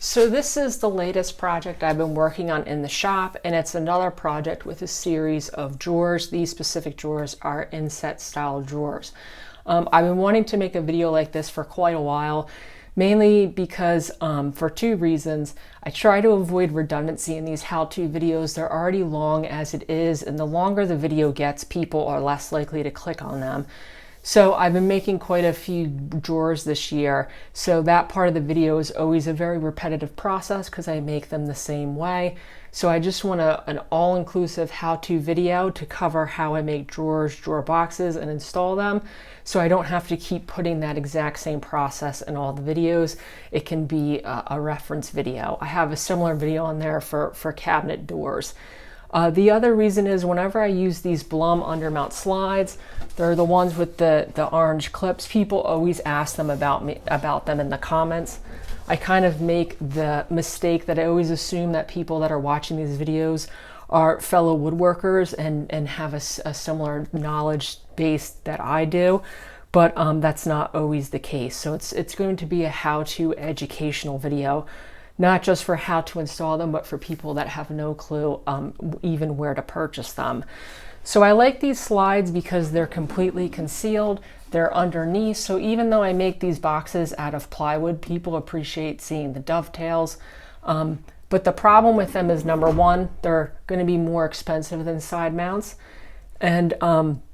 So this is the latest project I've been working on in the shop, and it's another project with a series of drawers. These specific drawers are inset style drawers. I've been wanting to make a video like this for quite a while, mainly because for two reasons. I try to avoid redundancy in these how-to videos. They're already long as it is, and the longer the video gets, people are less likely to click on them. So I've been making quite a few drawers this year, so that part of the video is always a very repetitive process because I make them the same way. So I just want an all-inclusive how-to video to cover how I make drawers, drawer boxes, and install them, so I don't have to keep putting that exact same process in all the videos. It can be a reference video. I have a similar video on there for cabinet doors. The other reason is whenever I use these Blum undermount slides, they're the ones with the orange clips. People always ask them about them in the comments. I kind of make the mistake that I always assume that people that are watching these videos are fellow woodworkers and have a similar knowledge base that I do, but that's not always the case. So it's going to be a how-to educational video, not just for how to install them, but for people that have no clue even where to purchase them. So I like these slides because they're completely concealed. They're underneath, so even though I make these boxes out of plywood, people appreciate seeing the dovetails. But the problem with them is, number one, they're going to be more expensive than side mounts. And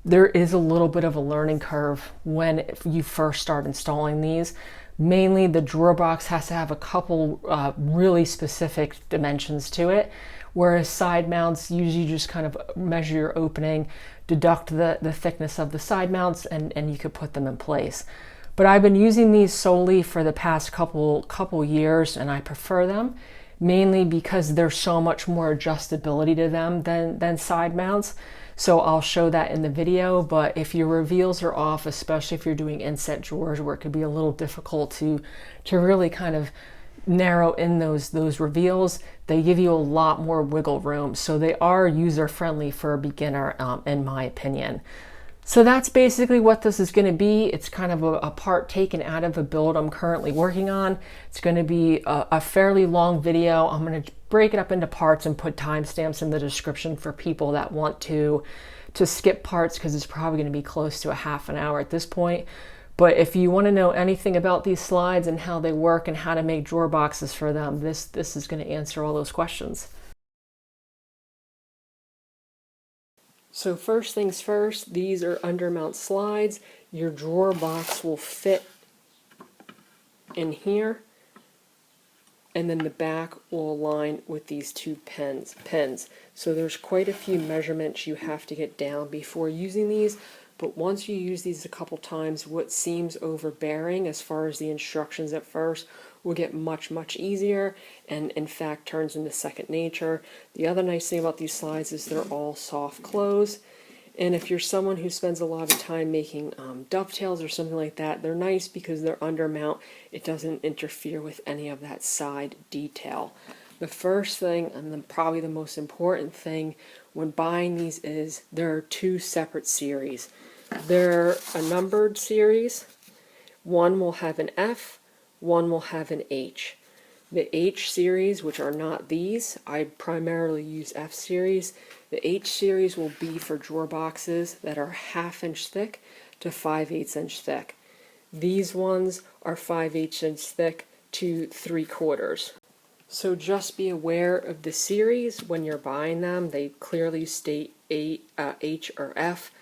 there is a little bit of a learning curve when you first start installing these. Mainly the drawer box has to have a couple really specific dimensions to it, whereas side mounts usually just kind of measure your opening, deduct the thickness of the side mounts, and you could put them in place. But I've been using these solely for the past couple years, and I prefer them mainly because there's so much more adjustability to them than side mounts. So I'll show that in the video, but if your reveals are off, especially if you're doing inset drawers where it could be a little difficult to really kind of narrow in those reveals, they give you a lot more wiggle room. So they are user-friendly for a beginner, in my opinion. So that's basically what this is going to be. It's kind of a part taken out of a build I'm currently working on. It's going to be a fairly long video. I'm going to break it up into parts and put timestamps in the description for people that want to skip parts, because it's probably going to be close to a half an hour at this point. But if you want to know anything about these slides and how they work and how to make drawer boxes for them, this is going to answer all those questions. So first things first, these are undermount slides. Your drawer box will fit in here, and then the back will align with these two pins. So there's quite a few measurements you have to get down before using these, but once you use these a couple times, what seems overbearing as far as the instructions at first will get much easier, and in fact turns into second nature. The other nice thing about these slides is they're all soft close, and if you're someone who spends a lot of time making dovetails or something like that, they're nice because they're undermount. It doesn't interfere with any of that side detail. The first thing, and probably the most important thing when buying these, is there are two separate series. They're a numbered series. One will have an F, one will have an H. The H series, which are not these, I primarily use F series. The H series will be for drawer boxes that are 1/2 inch thick to 5/8 inch thick. These ones are 5/8 inch thick to 3/4. So just be aware of the series when you're buying them. They clearly state H or F.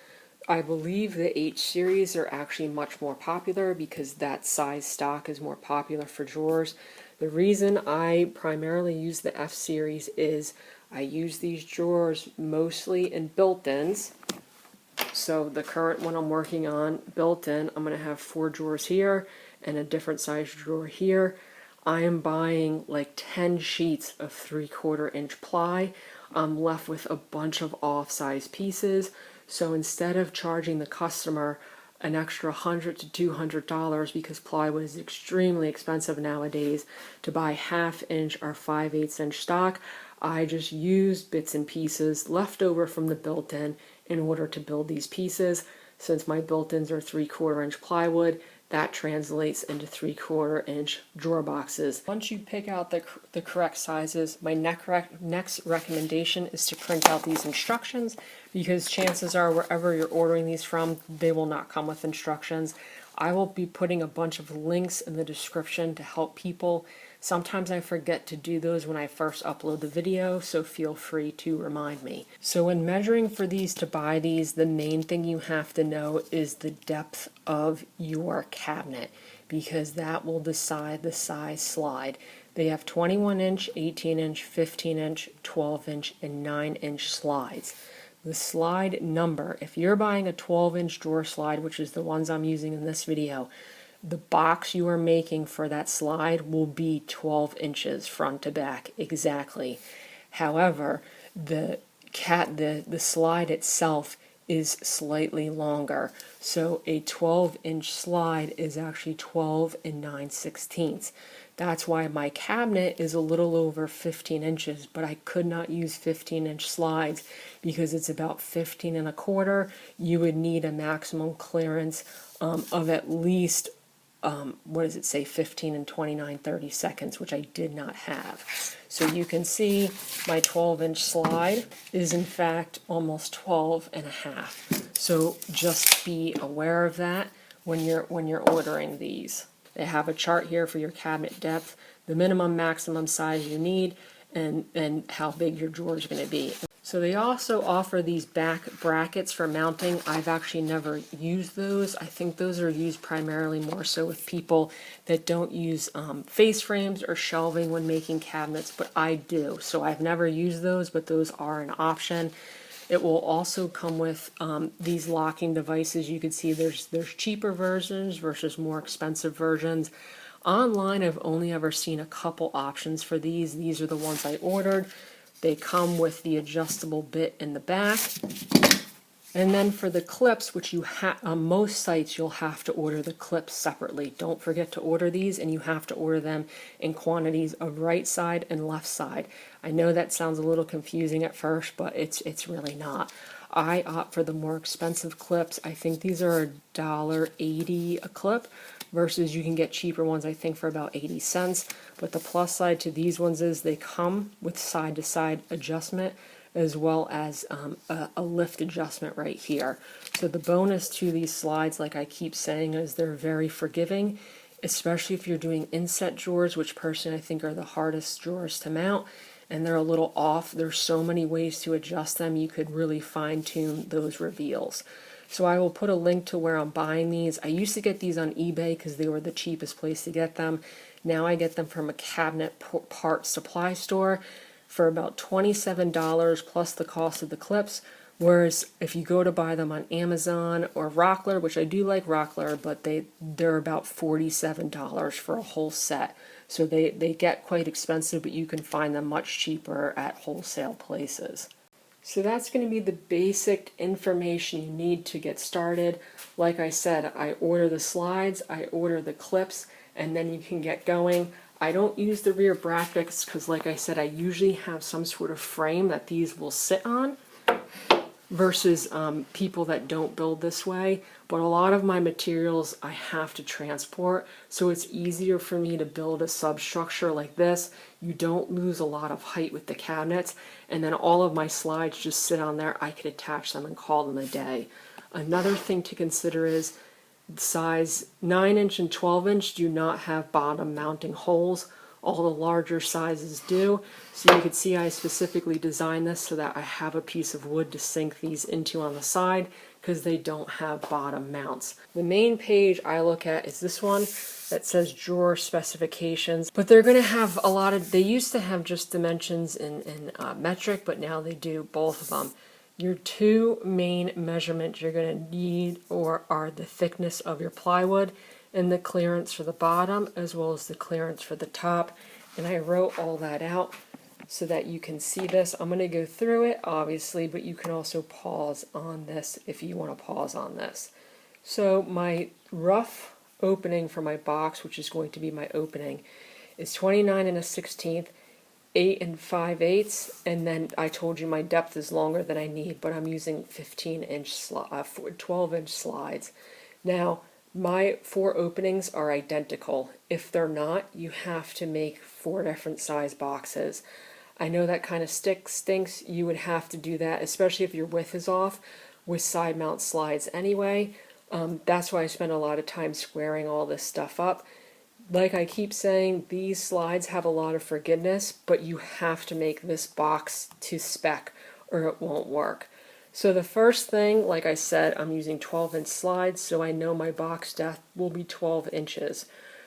I believe the H series are actually much more popular because that size stock is more popular for drawers. The reason I primarily use the F series is I use these drawers mostly in built-ins. So the current one I'm working on, built-in, I'm going to have 4 drawers here and a different size drawer here. I am buying like 10 sheets of 3/4 inch ply. I'm left with a bunch of off-size pieces. So instead of charging the customer an extra $100 to $200, because plywood is extremely expensive nowadays, to buy 1/2 inch or 5/8 inch stock, I just use bits and pieces left over from the built-in order to build these pieces. Since my built-ins are 3/4 inch plywood, that translates into 3/4 inch drawer boxes. Once you pick out the correct sizes, my next recommendation is to print out these instructions, because chances are wherever you're ordering these from, they will not come with instructions. I will be putting a bunch of links in the description to help people. Sometimes I forget to do those when I first upload the video, so feel free to remind me. So when measuring for these to buy these, the main thing you have to know is the depth of your cabinet, because that will decide the size slide. They have 21 inch, 18 inch, 15 inch, 12 inch, and 9 inch slides. The slide number, if you're buying a 12 inch drawer slide, which is the ones I'm using in this video, the box you are making for that slide will be 12 inches front to back exactly. However, the slide itself is slightly longer. So a 12 inch slide is actually 12 and 9/16. That's why my cabinet is a little over 15 inches, but I could not use 15 inch slides because it's about 15 1/4. You would need a maximum clearance of at least what does it say, 15 and 29/30 seconds, which I did not have. So you can see my 12 inch slide is in fact almost 12 1/2. So just be aware of that when you're ordering these. They have a chart here for your cabinet depth, the minimum maximum size you need, and how big your drawer is going to be. So they also offer these back brackets for mounting. I've actually never used those. I think those are used primarily more so with people that don't use face frames or shelving when making cabinets, but I do. So I've never used those, but those are an option. It will also come with these locking devices. You can see there's cheaper versions versus more expensive versions. Online, I've only ever seen a couple options for these. These are the ones I ordered. They come with the adjustable bit in the back. And then for the clips, which you have on most sites, you'll have to order the clips separately. Don't forget to order these, and you have to order them in quantities of right side and left side. I know that sounds a little confusing at first, but it's really not. I opt for the more expensive clips. I think these are $1.80 a clip, versus you can get cheaper ones, I think, for about 80 cents. But the plus side to these ones is they come with side-to-side adjustment, as well as a lift adjustment right here. So the bonus to these slides, like I keep saying, is they're very forgiving, especially if you're doing inset drawers, which personally I think are the hardest drawers to mount, and they're a little off. There's so many ways to adjust them. You could really fine-tune those reveals. So I will put a link to where I'm buying these. I used to get these on eBay because they were the cheapest place to get them. Now I get them from a cabinet part supply store for about $27 plus the cost of the clips. Whereas if you go to buy them on Amazon or Rockler, which I do like Rockler, but they're about $47 for a whole set. So they get quite expensive, but you can find them much cheaper at wholesale places. So that's going to be the basic information you need to get started. Like I said, I order the slides, I order the clips, and then you can get going. I don't use the rear brackets because, like I said, I usually have some sort of frame that these will sit on, versus people that don't build this way. But a lot of my materials I have to transport, so it's easier for me to build a substructure like this. You don't lose a lot of height with the cabinets, and then all of my slides just sit on there. I could attach them and call them a day. Another thing to consider is size 9 inch and 12 inch do not have bottom mounting holes. All the larger sizes do. So you can see I specifically designed this so that I have a piece of wood to sink these into on the side, because they don't have bottom mounts. The main page I look at is this one that says drawer specifications, but they're going to have a lot of, they used to have just dimensions in metric, but now they do both of them. Your two main measurements you're going to need are the thickness of your plywood and the clearance for the bottom, as well as the clearance for the top. And I wrote all that out so that you can see this. I'm going to go through it, obviously, but you can also pause on this if you want to pause on this. So my rough opening for my box, which is going to be my opening, is 29 1/16, 8 5/8, and then I told you my depth is longer than I need, but I'm using 12 inch slides. Now, my 4 openings are identical. If they're not, you have to make 4 different size boxes. I know that kind of stinks. You would have to do that, especially if your width is off, with side mount slides anyway. That's why I spend a lot of time squaring all this stuff up. Like I keep saying, these slides have a lot of forgiveness, but you have to make this box to spec or it won't work. So the first thing, like I said, I'm using 12-inch slides, so I know my box depth will be 12 inches.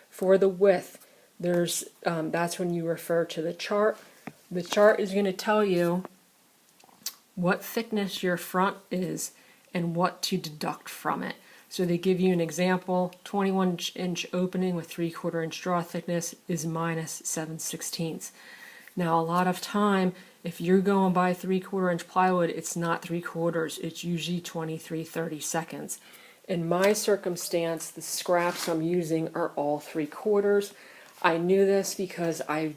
For the width, that's when you refer to the chart. The chart is going to tell you what thickness your front is and what to deduct from it. So they give you an example, 21-inch opening with 3/4 inch draw thickness is minus 7/16. Now a lot of time, if you're going by 3/4 inch plywood, it's not 3/4, it's usually 23/32. In my circumstance, the scraps I'm using are all 3/4. I knew this because I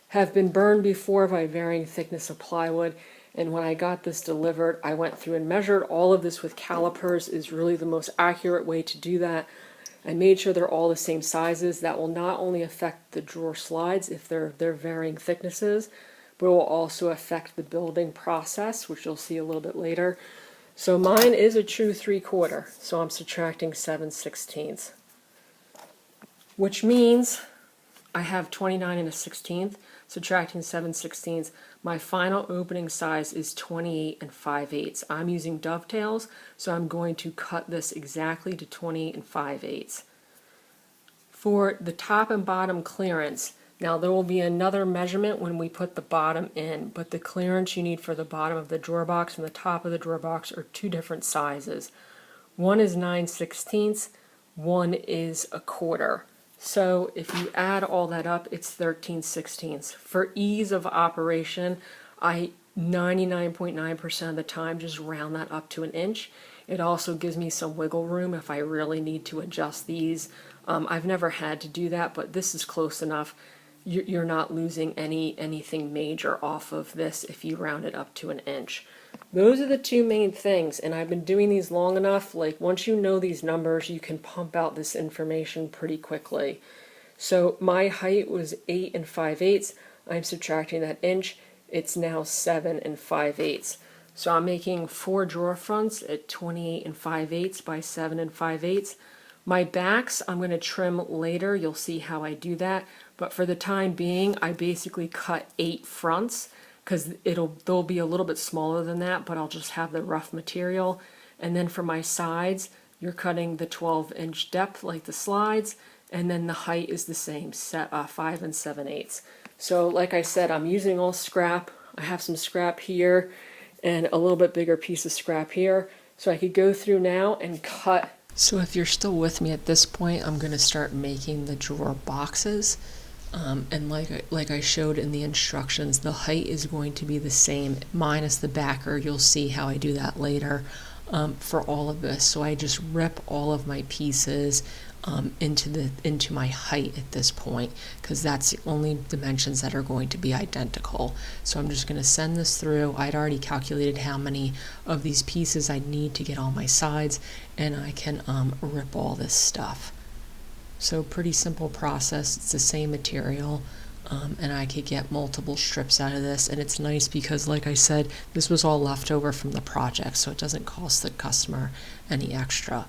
have been burned before by varying thickness of plywood, and when I got this delivered, I went through and measured all of this with calipers. Is really the most accurate way to do that. I made sure they're all the same sizes. That will not only affect the drawer slides if they're varying thicknesses, but it will also affect the building process, which you'll see a little bit later. So mine is a true 3/4, so I'm subtracting 7/16, which means I have 29 1/16, subtracting 7/16. My final opening size is 28 5/8. I'm using dovetails, so I'm going to cut this exactly to 28 5/8. For the top and bottom clearance, now there will be another measurement when we put the bottom in, but the clearance you need for the bottom of the drawer box and the top of the drawer box are 2 different sizes. One is 9/16, one is 1/4. So if you add all that up, it's 13/16. For ease of operation, I 99.9% of the time just round that up to an inch. It also gives me some wiggle room if I really need to adjust these. I've never had to do that, but this is close enough. You're not losing anything major off of this if you round it up to an inch. Those are the 2 main things, and I've been doing these long enough, like once you know these numbers, you can pump out this information pretty quickly. So my height was 8 5/8. I'm subtracting that inch. It's now 7 5/8. So I'm making 4 drawer fronts at 28 5/8 by 7 5/8. My backs I'm going to trim later. You'll see how I do that. But for the time being, I basically cut 8 fronts because they'll be a little bit smaller than that, but I'll just have the rough material. And then for my sides, you're cutting the 12-inch depth like the slides, and then the height is the same, 5 7/8. So like I said, I'm using all scrap. I have some scrap here and a little bit bigger piece of scrap here. So I could go through now and cut. So if you're still with me at this point, I'm going to start making the drawer boxes. And like I showed in the instructions, the height is going to be the same minus the backer. You'll see how I do that later for all of this. So I just rip all of my pieces into my height at this point, because that's the only dimensions that are going to be identical. So I'm just going to send this through. I'd already calculated how many of these pieces I need to get on my sides, and I can rip all this stuff. So pretty simple process. It's the same material, and I could get multiple strips out of this. And it's nice because, like I said, this was all left over from the project, so it doesn't cost the customer any extra.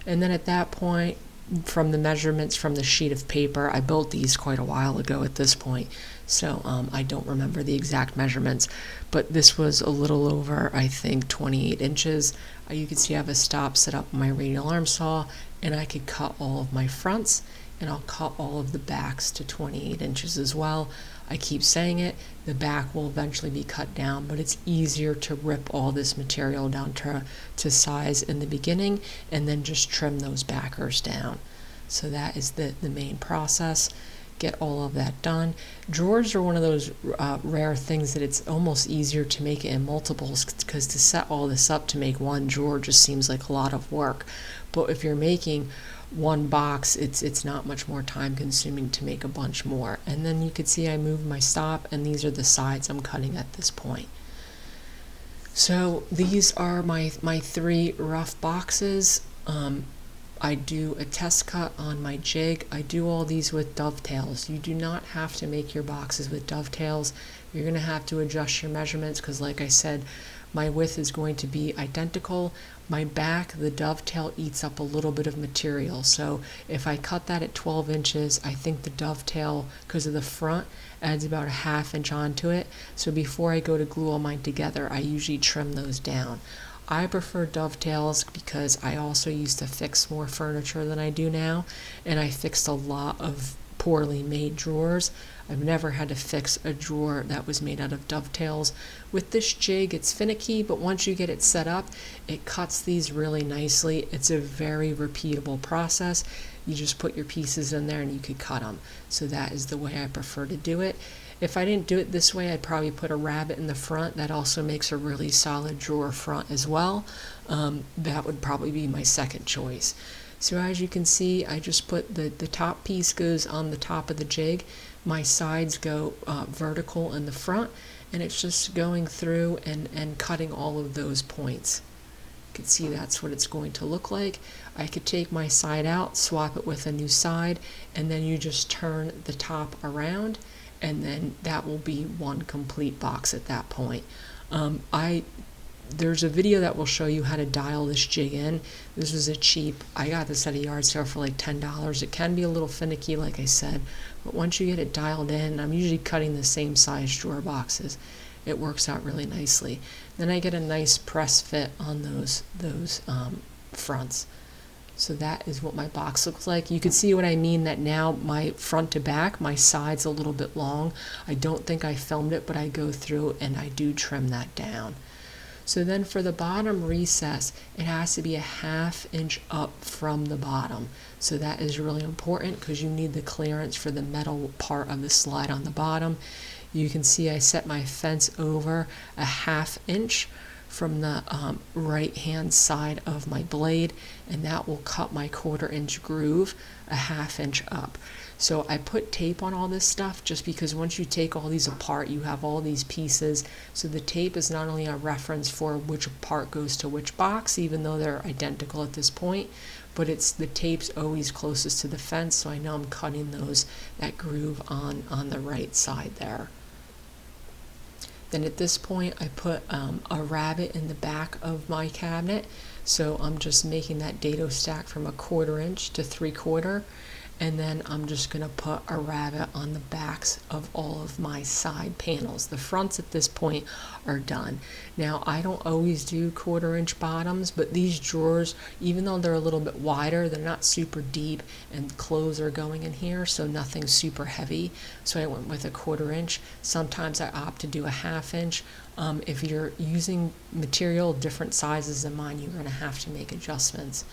And then at that point, from the measurements from the sheet of paper, I built these quite a while ago at this point, so I don't remember the exact measurements, but this was a little over, I think, 28 inches. You can see I have a stop set up on my radial arm saw, and I could cut all of my fronts, and I'll cut all of the backs to 28 inches as well. I keep saying it, the back will eventually be cut down, but it's easier to rip all this material down to size in the beginning and then just trim those backers down. So that is the main process. Get all of that done. Drawers are one of those rare things that it's almost easier to make it in multiples, because to set all this up to make one drawer just seems like a lot of work. But if you're making one box, it's not much more time consuming to make a bunch more. And then you can see I moved my stop, and these are the sides I'm cutting at this point. So these are my 3 rough boxes. I do a test cut on my jig. I do all these with dovetails. You do not have to make your boxes with dovetails. You're going to have to adjust your measurements because, like I said, my width is going to be identical. My back, the dovetail eats up a little bit of material. So if I cut that at 12 inches, I think the dovetail, because of the front, adds about a ½ inch onto it. So before I go to glue all mine together, I usually trim those down. I prefer dovetails because I also used to fix more furniture than I do now, and I fixed a lot of poorly made drawers. I've never had to fix a drawer that was made out of dovetails. With this jig, it's finicky, but once you get it set up, it cuts these really nicely. It's a very repeatable process. You just put your pieces in there and you could cut them. So that is the way I prefer to do it. If I didn't do it this way, I'd probably put a rabbet in the front. That also makes a really solid drawer front as well. That would probably be my second choice. So as you can see, I just put the top piece goes on the top of the jig. My sides go vertical in the front, and it's just going through and cutting all of those points. You can see that's what it's going to look like. I could take my side out, swap it with a new side, and then you just turn the top around, and then that will be one complete box at that point. There's a video that will show you how to dial this jig in. This was I got this at a yard sale for like $10. It can be a little finicky, like I said, but once you get it dialed in, I'm usually cutting the same size drawer boxes. It works out really nicely. Then I get a nice press fit on those fronts. So that is what my box looks like. You can see what I mean, that now my front to back, my side's a little bit long. I don't think I filmed it, but I go through and I do trim that down. So then for the bottom recess, it has to be a ½ inch up from the bottom. So that is really important because you need the clearance for the metal part of the slide on the bottom. You can see I set my fence over a ½ inch from the right hand side of my blade, and that will cut my 1/4 inch groove a ½ inch up. So I put tape on all this stuff just because once you take all these apart, you have all these pieces. So the tape is not only a reference for which part goes to which box, even though they're identical at this point, but it's the tape's always closest to the fence, so I know I'm cutting that groove on the right side there. Then at this point, I put a rabbet in the back of my cabinet. So I'm just making that dado stack from a 1/4 inch to 3/4. And then I'm just going to put a rabbet on the backs of all of my side panels. The fronts at this point are done. Now, I don't always do 1/4 inch bottoms, but these drawers, even though they're a little bit wider, they're not super deep, and clothes are going in here, so nothing super heavy. So I went with a 1/4 inch. Sometimes I opt to do a ½ inch. If you're using material different sizes than mine, you're going to have to make adjustments.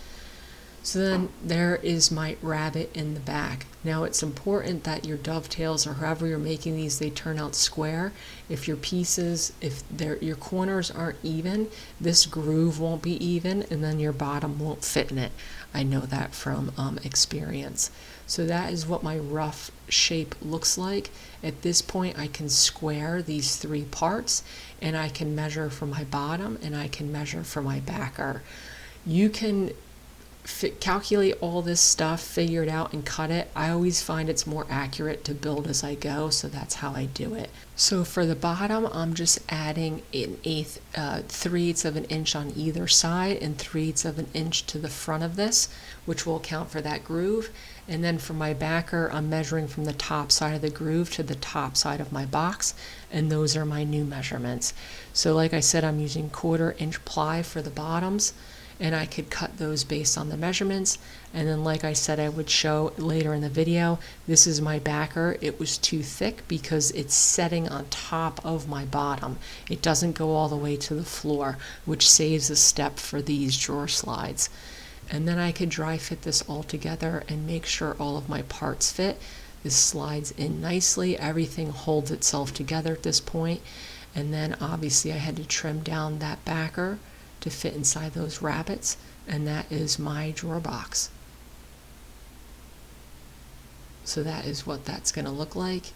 So then there is my rabbet in the back. Now it's important that your dovetails, or however you're making these, they turn out square. If your pieces, your corners aren't even, this groove won't be even, and then your bottom won't fit in it. I know that from experience. So that is what my rough shape looks like. At this point, I can square these 3 parts, and I can measure for my bottom, and I can measure for my backer. You can calculate all this stuff, figure it out, and cut it. I always find it's more accurate to build as I go, so that's how I do it. So for the bottom, I'm just adding 3/8 of an inch on either side and 3/8 of an inch to the front of this, which will account for that groove. And then for my backer, I'm measuring from the top side of the groove to the top side of my box, and those are my new measurements. So like I said, I'm using 1/4 inch ply for the bottoms, and I could cut those based on the measurements. And then like I said, I would show later in the video, this is my backer. It was too thick because it's setting on top of my bottom. It doesn't go all the way to the floor, which saves a step for these drawer slides. And then I could dry fit this all together and make sure all of my parts fit. This slides in nicely. Everything holds itself together at this point. And then obviously I had to trim down that backer to fit inside those rabbets, and that is my drawer box. So that is what that's going to look like.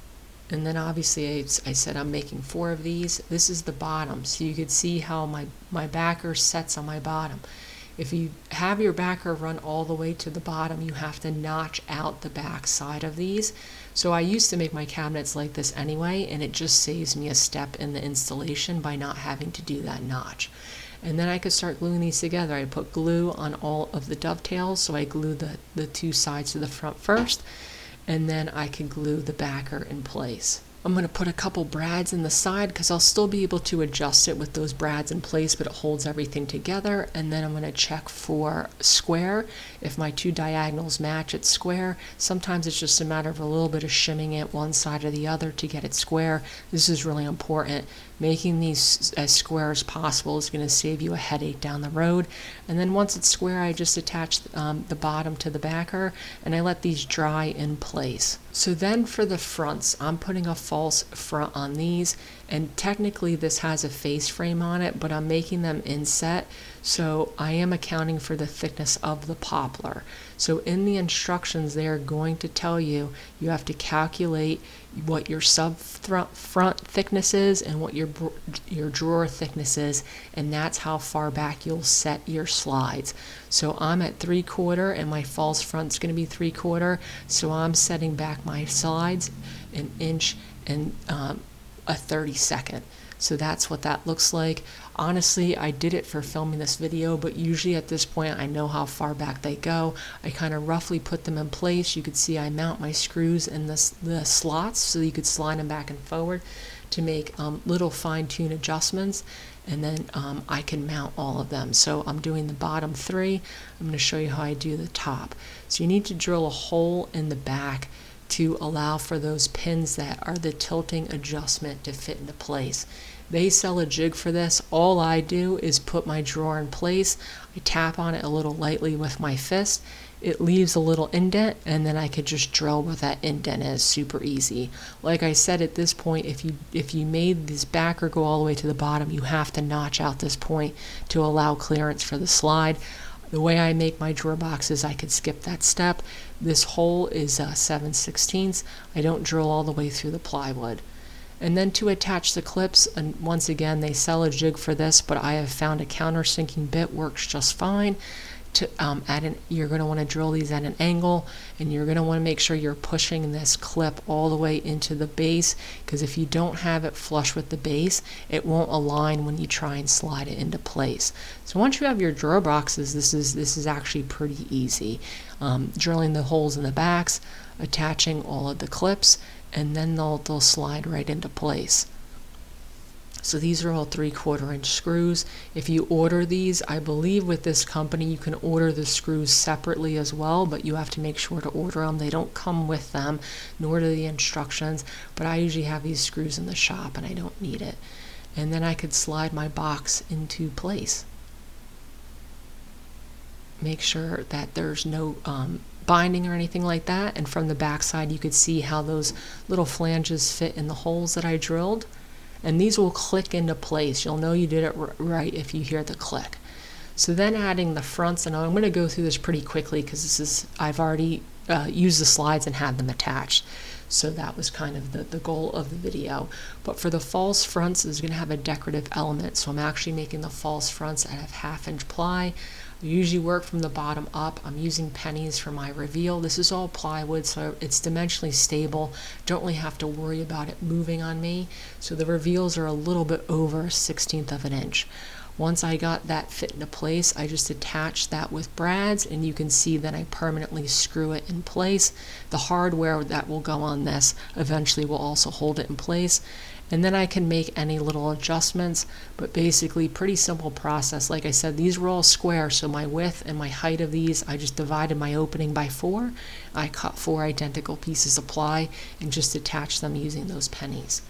And then obviously I said I'm making 4 of these. This is the bottom, so you could see how my backer sets on my bottom. if you have your backer run all the way to the bottom, you have to notch out the back side of these. So I used to make my cabinets like this anyway, and it just saves me a step in the installation by not having to do that notch. And then I could start gluing these together. I put glue on all of the dovetails, so I glue the two sides to the front first, and then I can glue the backer in place. I'm going to put a couple brads in the side because I'll still be able to adjust it with those brads in place, but it holds everything together. And then I'm going to check for square. If my two diagonals match, it's square. Sometimes it's just a matter of a little bit of shimming it one side or the other to get it square. This is really important. Making these as square as possible is going to save you a headache down the road. And then once it's square, I just attach the bottom to the backer, and I let these dry in place. So then for the fronts, I'm putting a false front on these, and technically this has a face frame on it, but I'm making them inset, so I am accounting for the thickness of the poplar. So in the instructions, they are going to tell you have to calculate what your front thickness is and what your drawer thickness is, and that's how far back you'll set your slides. So I'm at 3/4 and my false front's going to be 3/4, so I'm setting back my slides 1 inch and a 32nd. So that's what that looks like. Honestly, I did it for filming this video, but usually at this point I know how far back they go. I kind of roughly put them in place. You could see I mount my screws in the slots so you could slide them back and forward to make little fine-tune adjustments, and then I can mount all of them. So I'm doing the bottom 3. I'm going to show you how I do the top. So you need to drill a hole in the back to allow for those pins that are the tilting adjustment to fit into place. They sell a jig for this. All I do is put my drawer in place. I tap on it a little lightly with my fist. It leaves a little indent, and then I could just drill where that indent is. Super easy. Like I said, at this point, if you made this backer go all the way to the bottom, you have to notch out this point to allow clearance for the slide. The way I make my drawer boxes, I could skip that step. This hole is 7/16. I don't drill all the way through the plywood. And then to attach the clips, and once again, they sell a jig for this, but I have found a countersinking bit works just fine. You're going to want to drill these at an angle, and you're going to want to make sure you're pushing this clip all the way into the base, because if you don't have it flush with the base, it won't align when you try and slide it into place. So once you have your drawer boxes, this is actually pretty easy. Drilling the holes in the backs, attaching all of the clips, and then they'll slide right into place. So these are all 3/4 inch screws. If you order these, I believe with this company you can order the screws separately as well, but you have to make sure to order them. They don't come with them, nor do the instructions, but I usually have these screws in the shop and I don't need it. And then I could slide my box into place. Make sure that there's no binding or anything like that, and from the back side you could see how those little flanges fit in the holes that I drilled, and these will click into place. You'll know you did it right if you hear the click. So then adding the fronts, and I'm going to go through this pretty quickly because I've already used the slides and had them attached, so that was kind of the goal of the video. But for the false fronts, is going to have a decorative element, so I'm actually making the false fronts out of 1/2 inch ply. I usually work from the bottom up. I'm using pennies for my reveal. This is all plywood, so it's dimensionally stable. Don't really have to worry about it moving on me. So the reveals are a little bit over 1/16 of an inch. Once I got that fit into place, I just attach that with brads, and you can see that I permanently screw it in place. The hardware that will go on this eventually will also hold it in place. And then I can make any little adjustments, but basically pretty simple process. Like I said, these were all square, so my width and my height of these, I just divided my opening by 4. I cut 4 identical pieces of ply and just attached them using those pennies.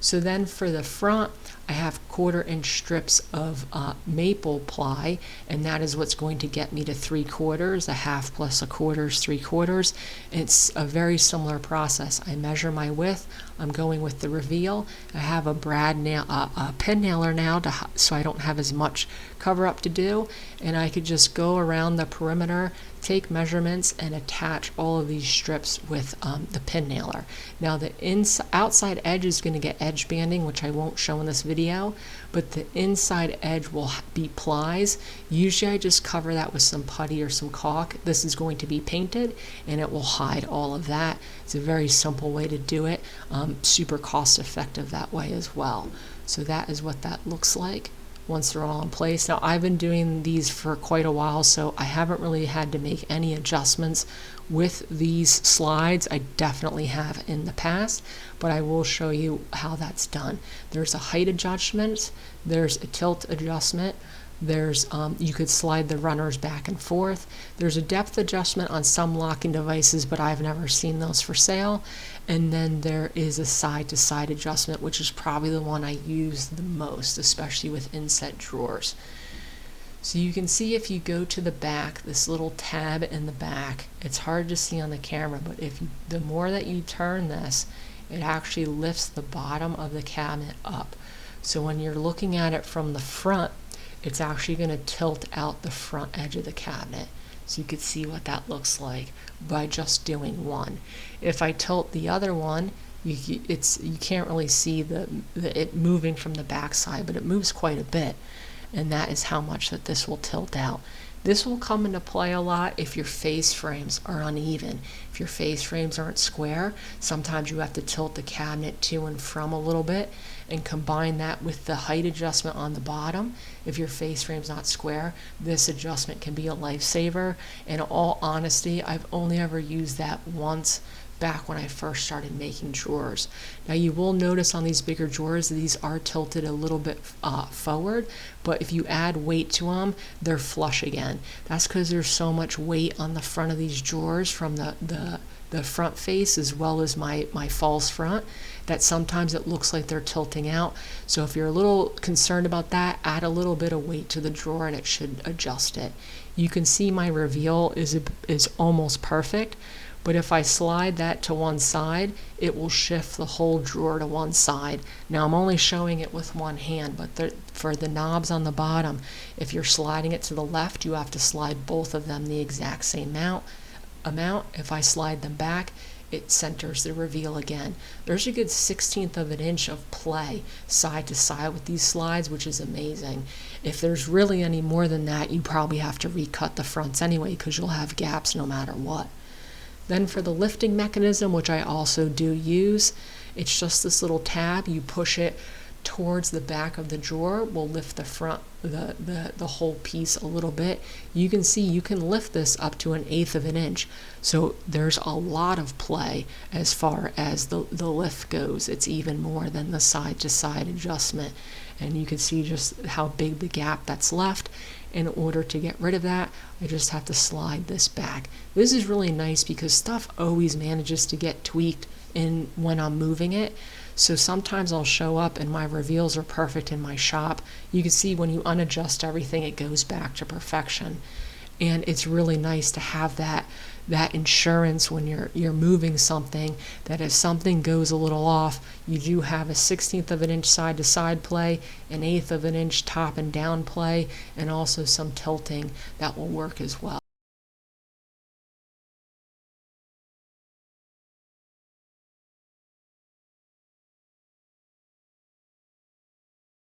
So then for the front, I have 1/4 inch strips of maple ply, and that is what's going to get me to 3/4. A 1/2 plus 1/4 is 3/4. It's a very similar process. I measure my width. I'm going with the reveal. I have a pin nailer now so I don't have as much cover up to do, and I could just go around the perimeter, take measurements and attach all of these strips with the pin nailer. Now the outside edge is going to get edge banding, which I won't show in this video, but the inside edge will be plies. Usually I just cover that with some putty or some caulk. This is going to be painted and it will hide all of that. It's a very simple way to do it, super cost effective that way as well. So that is what that looks like once they're all in place. Now I've been doing these for quite a while, so I haven't really had to make any adjustments with these slides. I definitely have in the past, but I will show you how that's done. There's a height adjustment, there's a tilt adjustment, there's you could slide the runners back and forth. There's a depth adjustment on some locking devices, but I've never seen those for sale. And then there is a side-to-side adjustment, which is probably the one I use the most, especially with inset drawers. So you can see if you go to the back, this little tab in the back, it's hard to see on the camera, but the more that you turn this, it actually lifts the bottom of the cabinet up. So when you're looking at it from the front, it's actually going to tilt out the front edge of the cabinet. So you could see what that looks like by just doing one. If I tilt the other one, you can't really see it moving from the back side, but it moves quite a bit. And that is how much that this will tilt out. This will come into play a lot if your face frames are uneven. If your face frames aren't square, sometimes you have to tilt the cabinet to and from a little bit and combine that with the height adjustment on the bottom. If your face frame's not square, this adjustment can be a lifesaver. In all honesty, I've only ever used that once back when I first started making drawers. Now you will notice on these bigger drawers, these are tilted a little bit forward, but if you add weight to them, they're flush again. That's because there's so much weight on the front of these drawers from the front face as well as my false front that sometimes it looks like they're tilting out. So if you're a little concerned about that, add a little bit of weight to the drawer and it should adjust it. You can see my reveal is almost perfect. But if I slide that to one side, it will shift the whole drawer to one side. Now I'm only showing it with one hand, but for the knobs on the bottom, if you're sliding it to the left, you have to slide both of them the exact same amount. If I slide them back, it centers the reveal again. There's a good 1/16 of an inch of play side to side with these slides, which is amazing. If there's really any more than that, you probably have to recut the fronts anyway because you'll have gaps no matter what. Then for the lifting mechanism, which I also do use, it's just this little tab. You push it towards the back of the drawer, will lift the front, the whole piece a little bit. You can see you can lift this up to 1/8 of an inch. So there's a lot of play as far as the lift goes. It's even more than the side to side adjustment. And you can see just how big the gap that's left. In order to get rid of that, I just have to slide this back. This is really nice because stuff always manages to get tweaked in when I'm moving it. So sometimes I'll show up and my reveals are perfect in my shop. You can see when you unadjust everything, it goes back to perfection. And it's really nice to have that insurance when you're moving something, that if something goes a little off, you do have a 1/16 of an inch side to side play, 1/8 of an inch top and down play, and also some tilting that will work as well.